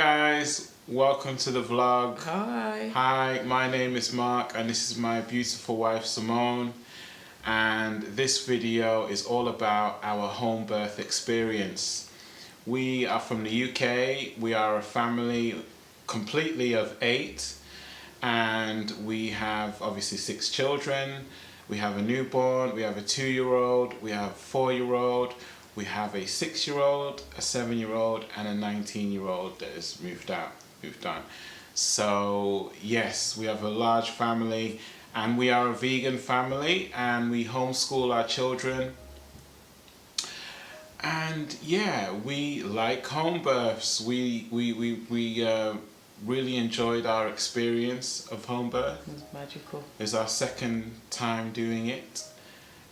guys, welcome to the vlog. Hi. Hi, my name is Mark and this is my beautiful wife Simone, and this video is all about our home birth experience. We are from the UK, we are a family completely of 8 and we have obviously 6 children. We have a newborn, we have a 2-year-old, we have a 4-year-old, we have a 6-year-old, a 7-year-old and a 19-year-old that has moved on. So yes, we have a large family and we are a vegan family and we homeschool our children. And yeah, we like home births. We really enjoyed our experience of home birth. It was magical. It's our second time doing it.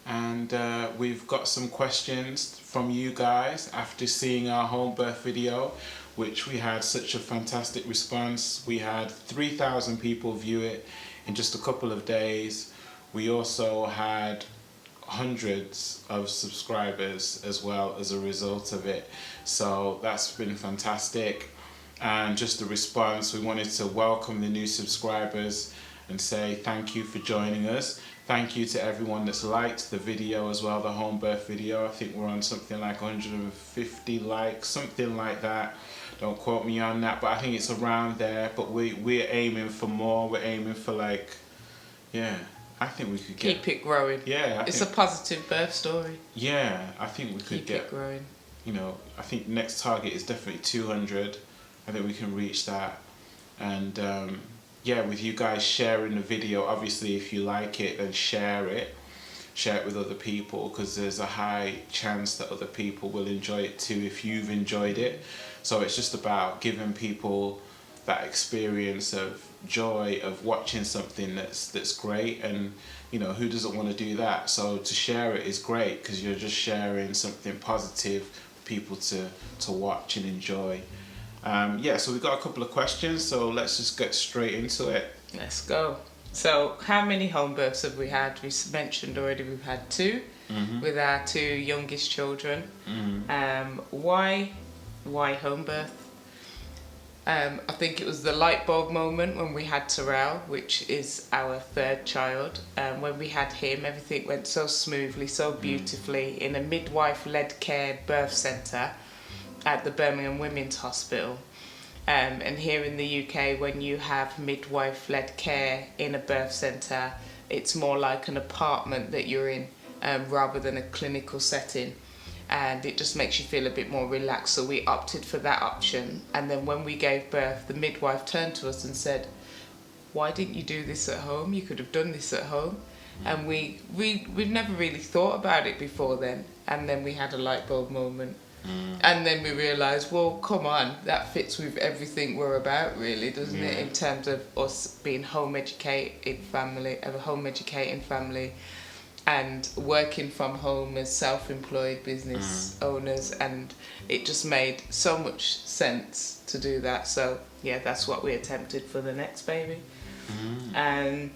And we've got some questions from you guys after seeing our home birth video, which we had such a fantastic response. We had 3,000 people view it in just a couple of days. We also had hundreds of subscribers as well as a result of it. So that's been fantastic. And just the response, we wanted to welcome the new subscribers and say thank you for joining us. Thank you to everyone that's liked the video as well, the home birth video. I think we're on something like 150 likes, something like that. Don't quote me on that, but I think it's around there. But we're aiming for more. We're aiming for like, yeah, I think we could keep it growing. Yeah, it's a positive birth story. Yeah, I think we could keep it growing. You know, I think next target is definitely 200. I think we can reach that. And yeah, with you guys sharing the video, obviously if you like it, then share it with other people, because there's a high chance that other people will enjoy it too if you've enjoyed it. So it's just about giving people that experience of joy of watching something that's great, and you know, who doesn't want to do that? So to share it is great because you're just sharing something positive for people to watch and enjoy. Yeah, so we've got a couple of questions, so let's just get straight into it. Let's go. So how many home births have we had? We mentioned already we've had 2 with our 2 youngest children. Why home birth? I think it was the light bulb moment when we had Terrell, which is our 3rd child. When we had him, everything went so smoothly, so beautifully in a midwife-led care birth centre at the Birmingham Women's Hospital. And here in the UK, when you have midwife-led care in a birth centre, it's more like an apartment that you're in rather than a clinical setting. And it just makes you feel a bit more relaxed. So we opted for that option. And then when we gave birth, the midwife turned to us and said, "Why didn't you do this at home? You could have done this at home." And we've never really thought about it before then. And then we had a light bulb moment. And then we realised, well, come on, that fits with everything we're about, really, doesn't it? In terms of us being a home educating family, and working from home as self-employed business owners, and it just made so much sense to do that. So yeah, that's what we attempted for the next baby. And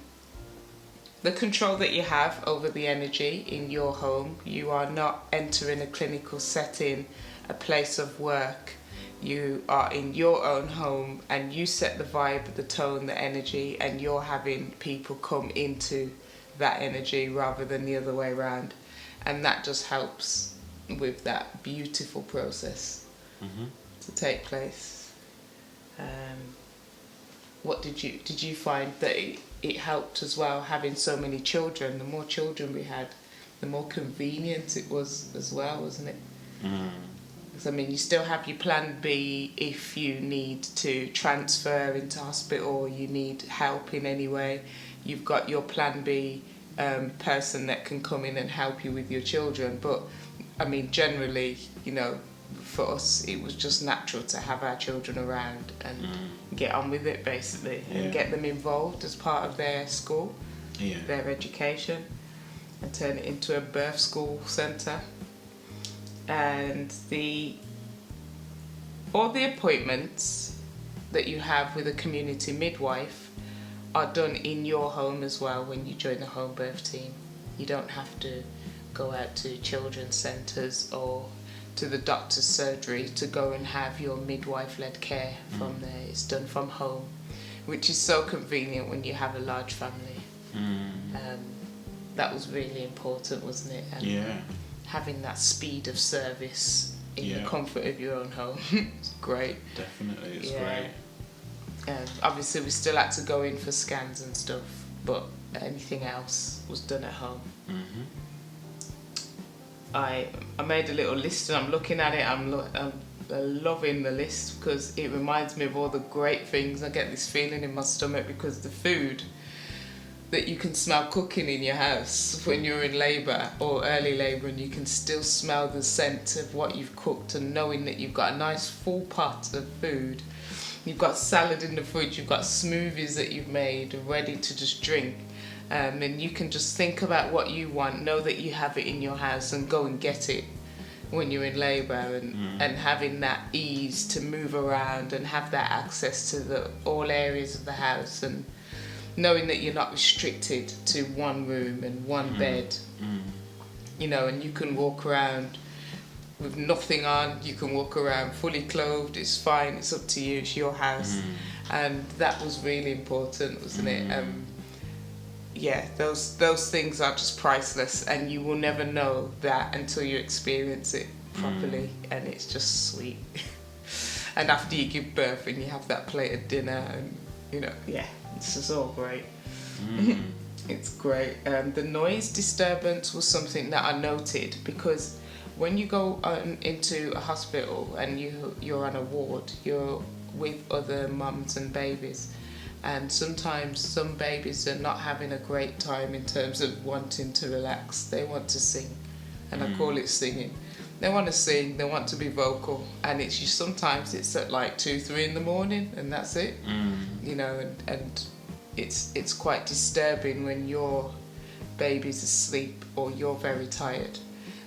the control that you have over the energy in your home, you are not entering a clinical setting, a place of work. You are in your own home and you set the vibe, the tone, the energy, and you're having people come into that energy rather than the other way around. And that just helps with that beautiful process to take place. What did you find that it helped as well, having so many children? The more children we had, the more convenient it was as well, wasn't it? Because I mean, you still have your plan B if you need to transfer into hospital or you need help in any way. You've got your plan B person that can come in and help you with your children. But I mean, generally, you know, for us it was just natural to have our children around and get on with it, basically, and get them involved as part of their school, their education, and turn it into a birth school centre. And all the appointments that you have with a community midwife are done in your home as well when you join the home birth team. You don't have to go out to children's centres or to the doctor's surgery to go and have your midwife-led care from there. It's done from home, which is so convenient when you have a large family. That was really important, wasn't it? And having that speed of service in the comfort of your own home. It's great. Definitely, it's great. Obviously, we still had to go in for scans and stuff, but anything else was done at home. I made a little list and I'm looking at it. I'm loving the list because it reminds me of all the great things. I get this feeling in my stomach because the food that you can smell cooking in your house when you're in labour or early labour, and you can still smell the scent of what you've cooked, and knowing that you've got a nice full pot of food, you've got salad in the fridge, you've got smoothies that you've made ready to just drink, and you can just think about what you want, know that you have it in your house and go and get it when you're in labour, and having that ease to move around and have that access to all areas of the house, and knowing that you're not restricted to one room and one bed, you know, and you can walk around with nothing on, you can walk around fully clothed, it's fine, it's up to you, it's your house. And that was really important, wasn't it? Yeah, those things are just priceless, and you will never know that until you experience it properly, and it's just sweet. And after you give birth and you have that plate of dinner, and you know, it's just all great. It's great. The noise disturbance was something that I noted, because when you go into a hospital and you're on a ward, you're with other mums and babies, and sometimes some babies are not having a great time in terms of wanting to relax. They want to sing, and I call it singing. They want to sing, they want to be vocal, and sometimes it's at like 2-3 in the morning, and that's it. You know, and it's quite disturbing when your baby's asleep or you're very tired.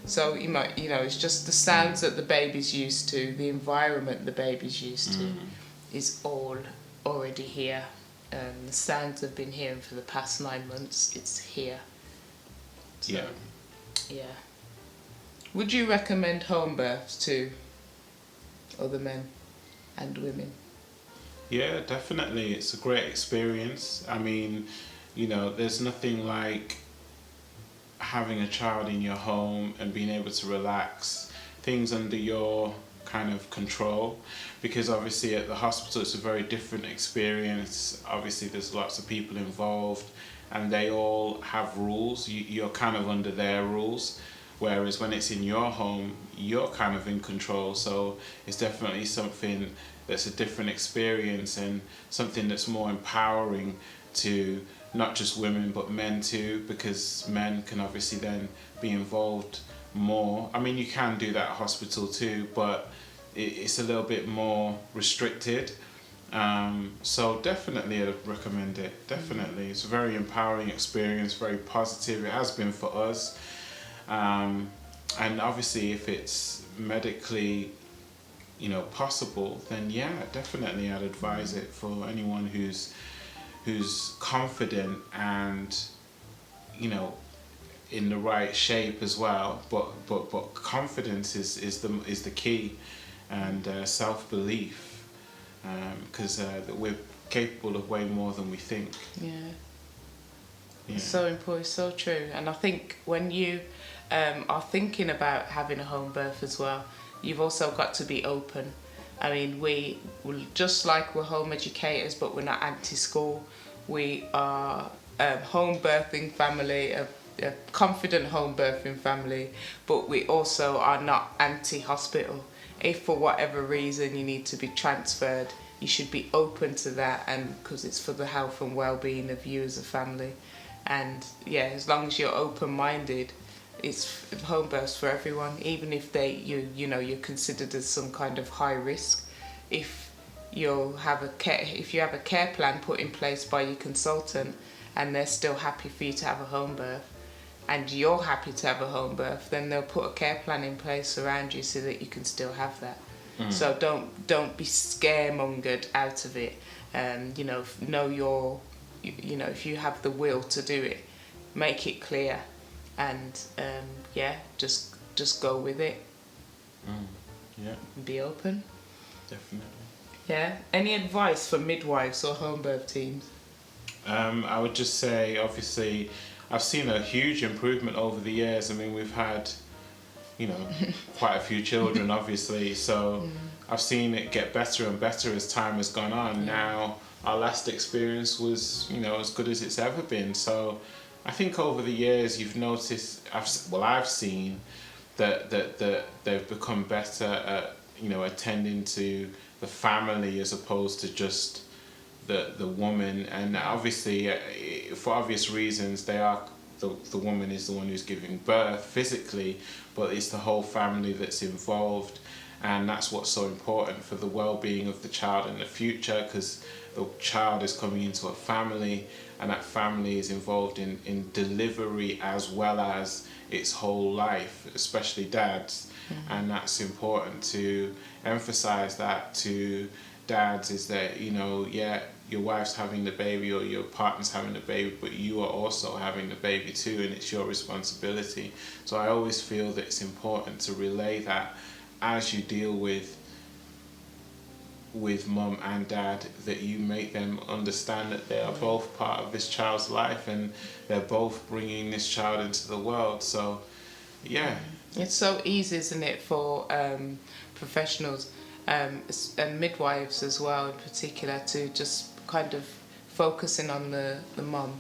So you know, it's just the sounds that the baby's used to, the environment the baby's used to, is all already here. The sounds I've been hearing for the past 9 months, it's here. So, yeah. Would you recommend home births to other men and women? Yeah, definitely. It's a great experience. I mean, you know, there's nothing like having a child in your home and being able to relax, things under your kind of control, because obviously at the hospital it's a very different experience. Obviously there's lots of people involved and they all have rules. You're kind of under their rules. Whereas when it's in your home, you're kind of in control. So it's definitely something that's a different experience, and something that's more empowering to not just women but men too, because men can obviously then be involved more. I mean, you can do that at hospital too, but it's a little bit more restricted. So definitely I'd recommend it. Definitely. It's a very empowering experience, very positive. It has been for us. And obviously if it's medically, you know, possible, then yeah, definitely I'd advise it for anyone who's confident and, you know, in the right shape as well. But confidence is the key, and self-belief, because we're capable of way more than we think. Yeah. It's so important, so true. And I think when you are thinking about having a home birth as well, you've also got to be open. I mean, we're just like we're home educators, but we're not anti-school. We are a home birthing family, a confident home birthing family, but we also are not anti-hospital. If for whatever reason you need to be transferred, you should be open to that, and because it's for the health and well-being of you as a family. And yeah, as long as you're open-minded, it's home births for everyone, even if you're considered as some kind of high risk. If you have a care plan put in place by your consultant, and they're still happy for you to have a home birth, and you're happy to have a home birth, then they'll put a care plan in place around you so that you can still have that. So don't be scaremongered out of it. If you have the will to do it, make it clear, and just go with it. Yeah, and be open. definitely. Yeah. Any advice for midwives or home birth teams? I would just say, obviously, I've seen a huge improvement over the years. I mean, we've had, you know, quite a few children, obviously. So I've seen it get better and better as time has gone on. Now, our last experience was, you know, as good as it's ever been. So I think over the years you've noticed, I've seen that they've become better at, you know, attending to the family as opposed to just the woman. And obviously, for obvious reasons, the woman is the one who's giving birth physically, but it's the whole family that's involved, and that's what's so important for the well-being of the child in the future, because the child is coming into a family, and that family is involved in delivery as well as its whole life, especially dads. And that's important to emphasize that to dads, is that, you know, yeah, your wife's having the baby or your partner's having the baby, but you are also having the baby too, and it's your responsibility. So I always feel that it's important to relay that as you deal with mum and dad, that you make them understand that they are both part of this child's life and they're both bringing this child into the world. So yeah, it's so easy, isn't it, for professionals and midwives as well in particular, to just kind of focusing on the mum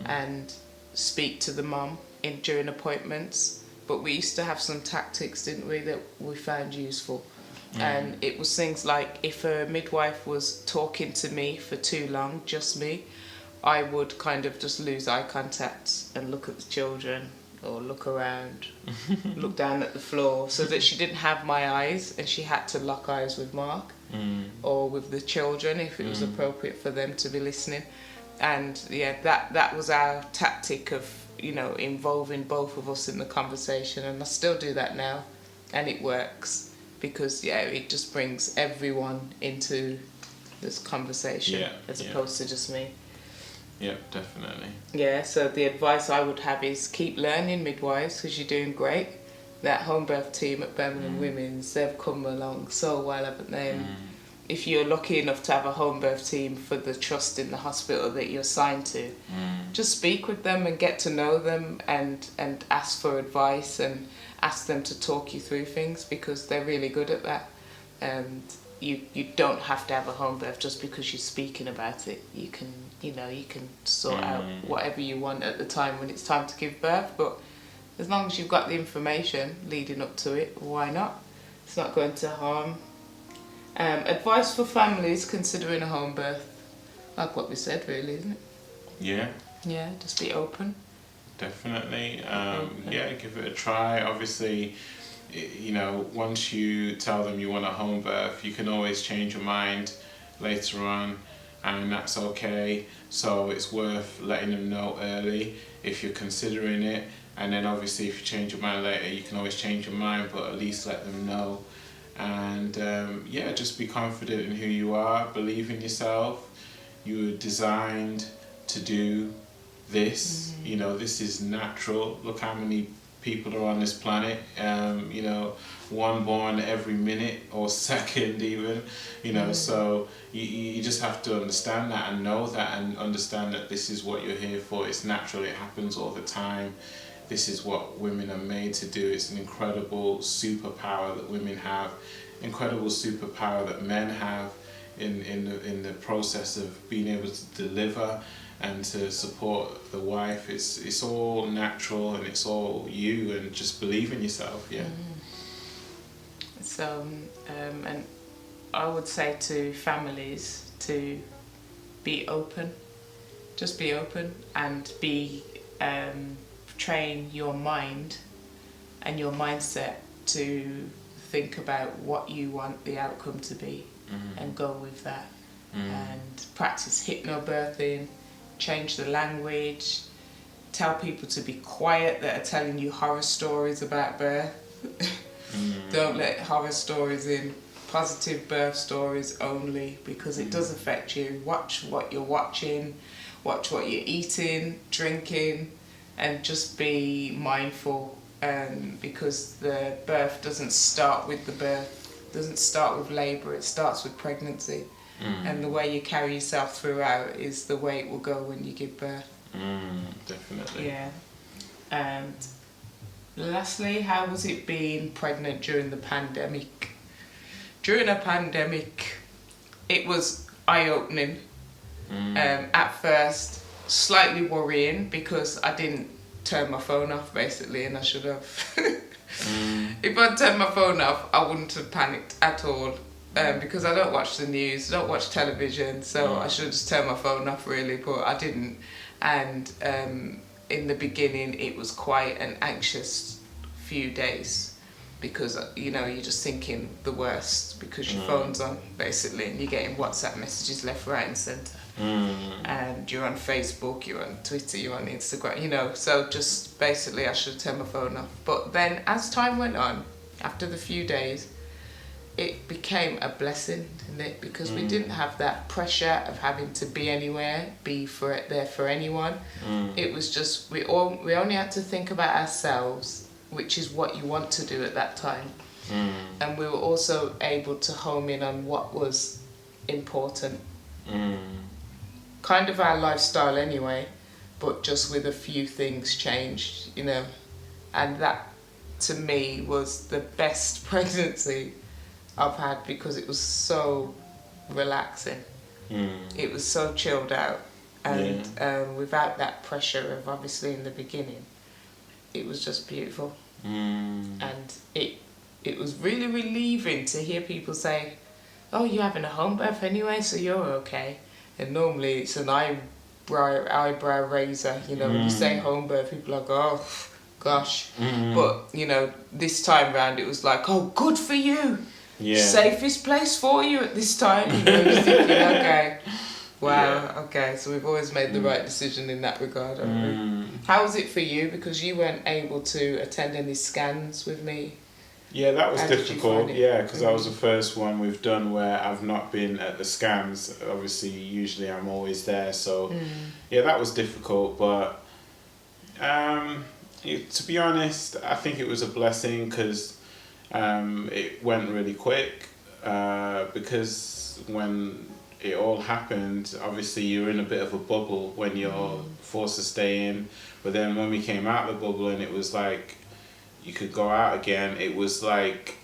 and speak to the mum during appointments. But we used to have some tactics, didn't we, that we found useful. And it was things like, if a midwife was talking to me for too long, just me, I would kind of just lose eye contact and look at the children, or look around, look down at the floor, so that she didn't have my eyes and she had to lock eyes with Mark or with the children if it was appropriate for them to be listening. And yeah, that was our tactic of, you know, involving both of us in the conversation, and I still do that now, and it works, because yeah, it just brings everyone into this conversation as opposed to just me. Yeah, definitely. Yeah, so the advice I would have is keep learning, midwives, because you're doing great. That home birth team at Birmingham Women's, they've come along so well, haven't they? And if you're lucky enough to have a home birth team for the trust in the hospital that you're assigned to, just speak with them and get to know them, and ask for advice and ask them to talk you through things, because they're really good at that. And you don't have to have a home birth just because you're speaking about it. You can, you know, you can sort out whatever you want at the time when it's time to give birth, but as long as you've got the information leading up to it, why not? It's not going to harm. Advice for families considering a home birth, like what we said, really, isn't it? Yeah. Yeah, just be open. Definitely. Yeah, give it a try. Obviously, you know, once you tell them you want a home birth, you can always change your mind later on, and that's okay. So it's worth letting them know early if you're considering it, and then obviously if you change your mind later, you can always change your mind, but at least let them know. And yeah, just be confident in who you are, believe in yourself. You were designed to do this, you know, this is natural. Look how many people are on this planet, you know, one born every minute or second even, you know, so you just have to understand that and know that, and understand that this is what you're here for. It's natural, it happens all the time. This is what women are made to do. It's an incredible superpower that women have, incredible superpower that men have in the process of being able to deliver and to support the wife. It's all natural, and it's all you, and just believe in yourself. Yeah. So and I would say to families to be open, just be open, and be train your mind and your mindset to think about what you want the outcome to be, and go with that, and practice hypnobirthing. Change the language, tell people to be quiet that are telling you horror stories about birth. Don't let horror stories in, positive birth stories only, because it does affect you. Watch what you're watching, watch what you're eating, drinking, and just be mindful because the birth doesn't start with labour, it starts with pregnancy. And the way you carry yourself throughout is the way it will go when you give birth. Definitely. Yeah. And lastly, how was it being pregnant during the pandemic? During a pandemic, it was eye-opening. At first, slightly worrying because I didn't turn my phone off, basically, and I should have. If I'd turned my phone off, I wouldn't have panicked at all. Because I don't watch the news, don't watch television, so I should have just turned my phone off, really, but I didn't. And in the beginning, it was quite an anxious few days because, you know, you're just thinking the worst because your phone's on, basically, and you're getting WhatsApp messages left, right and centre. And you're on Facebook, you're on Twitter, you're on Instagram, you know, so just basically I should have turned my phone off. But then as time went on, after the few days, it became a blessing, didn't it? Because we didn't have that pressure of having to be anywhere, there for anyone. It was just, we only had to think about ourselves, which is what you want to do at that time. And we were also able to home in on what was important. Kind of our lifestyle anyway, but just with a few things changed, you know. And that, to me, was the best pregnancy I've had because it was so relaxing. It was so chilled out, and without that pressure of obviously in the beginning, it was just beautiful. And it was really relieving to hear people say, "Oh, you're having a home birth anyway, so you're okay." And normally it's an eyebrow raiser, you know. When you say home birth, people are like, "Oh, gosh." But you know, this time round, it was like, "Oh, good for you." Yeah. Safest place for you at this time. You know, you're thinking, okay, wow, okay, so we've always made the right decision in that regard, haven't we? How was it for you? Because you weren't able to attend any scans with me. Yeah, that was difficult. Yeah, because that was the first one we've done where I've not been at the scans. Obviously, usually I'm always there, so yeah, that was difficult. But to be honest, I think it was a blessing because it went really quick because when it all happened, obviously you're in a bit of a bubble when you're forced to stay in, but then when we came out of the bubble and it was like you could go out again, it was like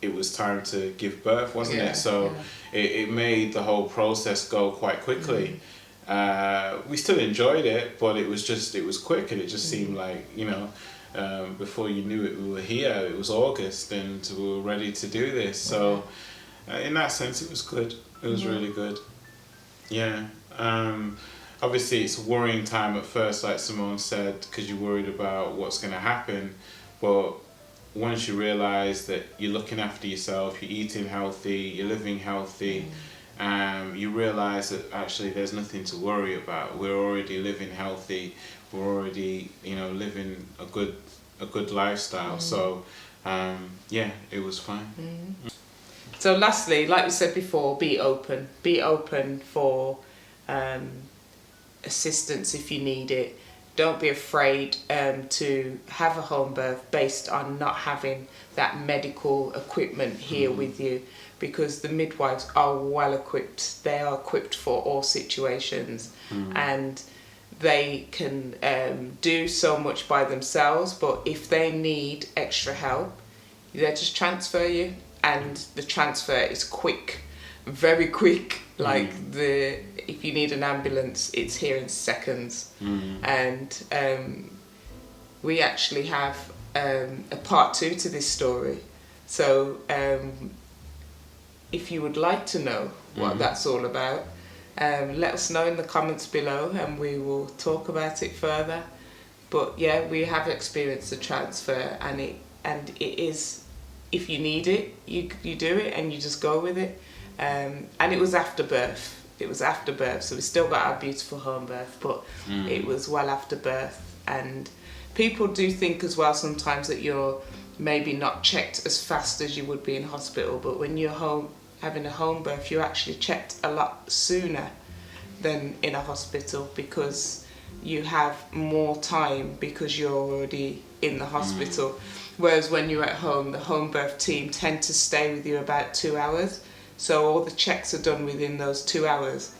it was time to give birth, wasn't it? So it made the whole process go quite quickly. We still enjoyed it, but it was quick, and it just seemed like, you know, before you knew it, we were here. It was August, and we were ready to do this. So, in that sense, it was good. It was really good. Yeah. Obviously, it's a worrying time at first, like Simone said, because you're worried about what's going to happen. But once you realise that you're looking after yourself, you're eating healthy, you're living healthy, you realise that actually there's nothing to worry about. We're already living healthy. We're already, you know, living a good lifestyle. So, yeah, it was fine. So lastly, like we said before, be open. Be open for assistance if you need it. Don't be afraid to have a home birth based on not having that medical equipment here with you, because the midwives are well equipped. They are equipped for all situations, and they can do so much by themselves, but if they need extra help, they just transfer you, and the transfer is quick, very quick. Like if you need an ambulance, it's here in seconds. And we actually have a part 2 to this story. So if you would like to know what that's all about, let us know in the comments below and we will talk about it further. But yeah, we have experienced the transfer, and it is, if you need it, you do it and you just go with it. And it was after birth. So we still got our beautiful home birth, but it was well after birth. And people do think as well sometimes that you're maybe not checked as fast as you would be in hospital, but when you're having a home birth, you're actually checked a lot sooner than in a hospital, because you have more time because you're already in the hospital. Whereas when you're at home, the home birth team tend to stay with you about 2 hours. So all the checks are done within those 2 hours.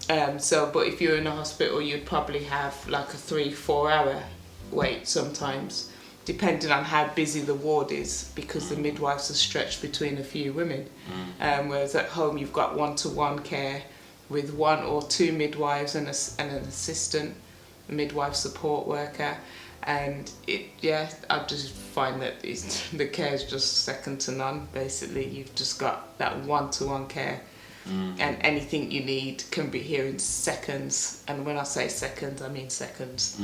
But if you're in a hospital, you'd probably have like a 3-4 hour wait sometimes, depending on how busy the ward is, because the midwives are stretched between a few women. Whereas at home, you've got one-to-one care with 1 or 2 midwives and an assistant, a midwife support worker. And I just find that the care is just second to none. Basically, you've just got that one-to-one care, and anything you need can be here in seconds. And when I say seconds, I mean seconds.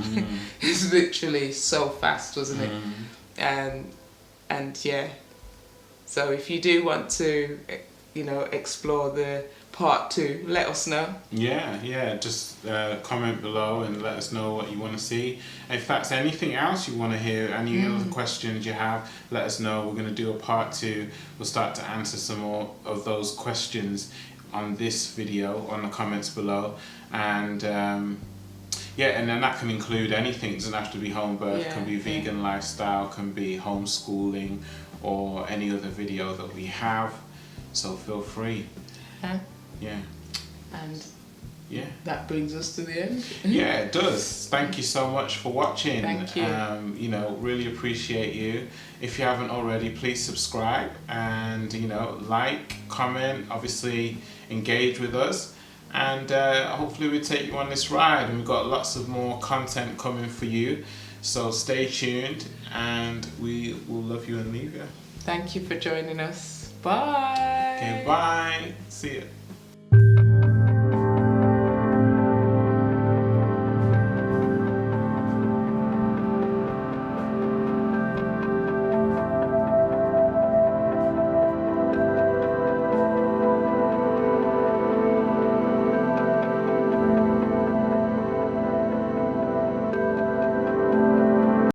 It's literally so fast, wasn't it? So if you do want to, explore the part 2, let us know. Just comment below and let us know what you want to see. If that's anything else you want to hear, any other questions you have, let us know. We're going to do a part 2. We'll start to answer some more of those questions on this video, on the comments below. And and then that can include anything. It doesn't have to be home birth, can be vegan lifestyle, can be homeschooling, or any other video that we have. So feel free. And that brings us to the end. It does. Thank you so much for watching. Thank you. Really appreciate you. If you haven't already, please subscribe and like, comment, obviously engage with us, and hopefully we take you on this ride, and we've got lots of more content coming for you, so stay tuned, and we will love you and leave you. Thank you for joining us. Bye. Okay, bye. See you.